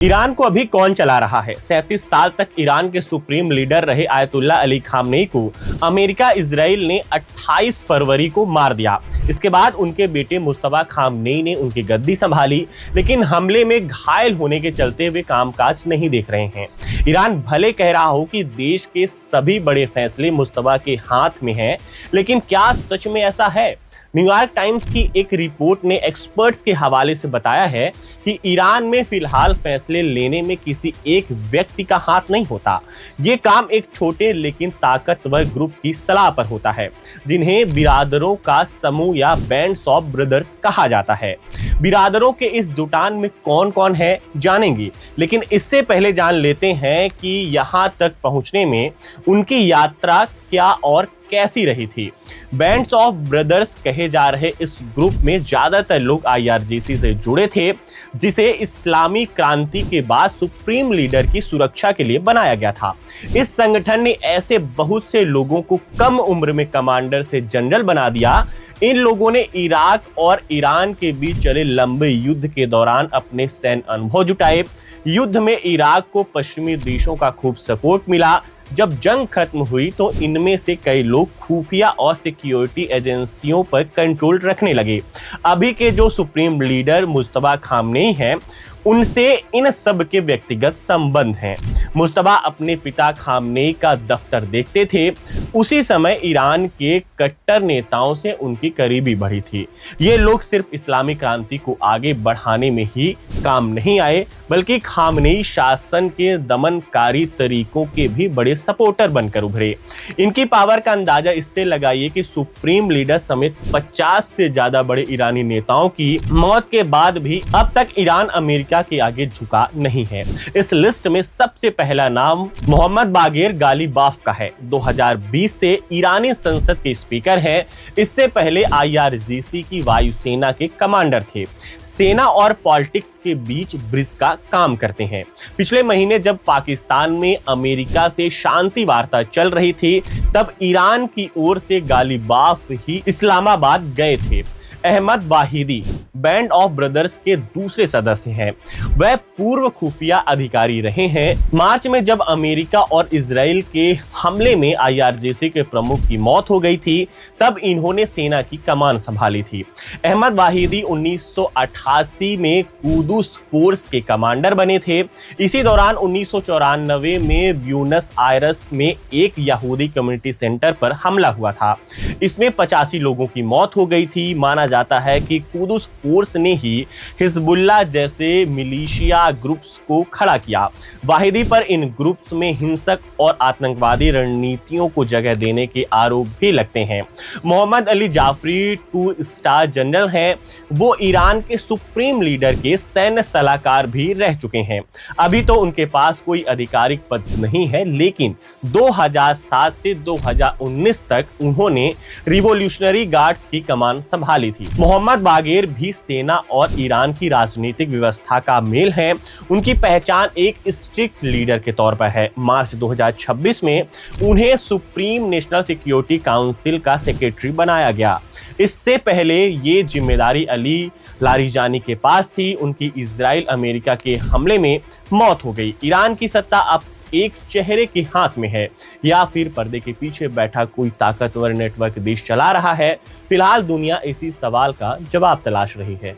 Iran को अभी कौन चला रहा है? 37 साल तक ईरान के सुप्रीम लीडर रहे आयतुल्ला अली खामनेई को अमेरिका इजराइल ने 28 फरवरी को मार दिया। इसके बाद उनके बेटे मुस्तफा खामनेई ने उनकी गद्दी संभाली, लेकिन हमले में घायल होने के चलते वे कामकाज नहीं देख रहे हैं। ईरान भले कह रहा हो कि देश के सभी बड़े फैसले मुस्तफा के हाथ में हैं, लेकिन क्या सच में ऐसा है? न्यूयॉर्क टाइम्स की एक रिपोर्ट ने एक्सपर्ट्स के हवाले से बताया है कि ईरान में फिलहाल फैसले लेने में किसी एक व्यक्ति का हाथ नहीं होता। ये काम एक छोटे लेकिन ताकतवर ग्रुप की सलाह पर होता है, जिन्हें बिरादरों का समूह या बैंड्स ऑफ ब्रदर्स कहा जाता है। बिरादरों के इस जुटान में कौन कौन है जानेंगे, लेकिन इससे पहले जान लेते हैं कि यहाँ तक पहुँचने में उनकी यात्रा क्या और कैसी रही थी। बैंड्स ऑफ ब्रदर्स कहे जा रहे इस ग्रुप में ज्यादातर लोग IRGC से जुड़े थे, जिसे इस्लामी क्रांति के बाद सुप्रीम लीडर की सुरक्षा के लिए बनाया गया था। इस संगठन ने ऐसे बहुत से लोगों को कम उम्र में कमांडर से जनरल बना दिया। इन लोगों ने इराक और ईरान के बीच चले लंबे युद्ध के दौरान अपने सैन्य अनुभव जुटाए। युद्ध में इराक को पश्चिमी देशों का खूब सपोर्ट मिला। जब जंग खत्म हुई तो इनमें से कई लोग खुफिया और सिक्योरिटी एजेंसियों पर कंट्रोल रखने लगे। अभी के जो सुप्रीम लीडर मुस्तफा खामनेई हैं, उनसे इन सब के व्यक्तिगत संबंध हैं। मुस्तफा अपने पिता खामनेई का दफ्तर देखते थे। उसी समय ईरान के कट्टर नेताओं से उनकी करीबी बढ़ी थी। ये लोग सिर्फ इस्लामी क्रांति को आगे बढ़ाने में ही काम नहीं आए, बल्कि खामनेई शासन के दमनकारी तरीकों के भी बड़े सपोर्टर बनकर उभरे। इनकी पावर का अंदाजा इससे लगाइए कि सुप्रीम लीडर समेत 50 से ज्यादा बड़े ईरानी नेताओं की मौत के बाद भी अब तक ईरान अमेरिका के आगे झुका नहीं है। इस लिस्ट में सबसे पहला नाम मोहम्मद बागेर गालिबाफ का है। 2020 से ईरानी संसद के स्पीकर हैं। इससे पहले IRGC की वायुसेना के कमांडर थे। सेना और पॉलिटिक्स के बीच ब्रिज का काम करते हैं। पिछले महीने जब पाकिस्तान में अमेरिका से शांति वार्ता चल रही थी, तब ईरान की ओर से गालिबाफ ही इस्लामाबाद गए थे। Ahmad Wahidi band of brothers के दूसरे सदस्य हैं। वह पूर्व खुफिया अधिकारी रहे हैं। मार्च में जब अमेरिका और इजराइल के हमले में IRGC के प्रमुख की मौत हो गई थी, तब इन्होंने सेना की कमान संभाली थी। अहमद वाहिदी 1988 में कुदस फोर्स के कमांडर बने थे। इसी दौरान 1994 में ब्यूनस आयर्स में एक यहूदी कम्युनिटी सेंटर पर हमला हुआ था। इसमें 85 लोगों की मौत हो गई थी। माना जाता है कि कुदस फोर्स ने ही हिजबुल्लाह जैसे मिलिशिया ग्रुप्स को खड़ा किया। वाहिदी पर इन ग्रुप्स में हिंसक और आतंकवादी रणनीतियों को जगह देने के आरोप भी लगते हैं। मोहम्मद अली जाफरी 2 स्टार जनरल हैं। वो ईरान के सुप्रीम लीडर के सैन्य सलाहकार भी रह चुके हैं। अभी तो उनके पास कोई आधिकारिक पद नहीं है, लेकिन 2007 से 2019 तक उन्होंने रिवॉल्यूशनरी गार्ड्स की कमान संभाली थी। मोहम्मद बागेर भी सेना और ईरान की राजनीतिक व्यवस्था का मेल है। उनकी पहचान एक स्ट्रिक्ट लीडर के तौर पर है। मार्च 2026 में उन्हें सुप्रीम नेशनल सिक्योरिटी काउंसिल का सेक्रेटरी बनाया गया। इससे पहले ये जिम्मेदारी अली लारिजानी के पास थी। उनकी इजराइल अमेरिका के हमले में मौत हो गई। ईरान की सत्ता अब एक चेहरे के हाथ में है, या फिर पर्दे के पीछे बैठा कोई ताकतवर नेटवर्क देश चला रहा है? फिलहाल दुनिया इसी सवाल का जवाब तलाश रही है।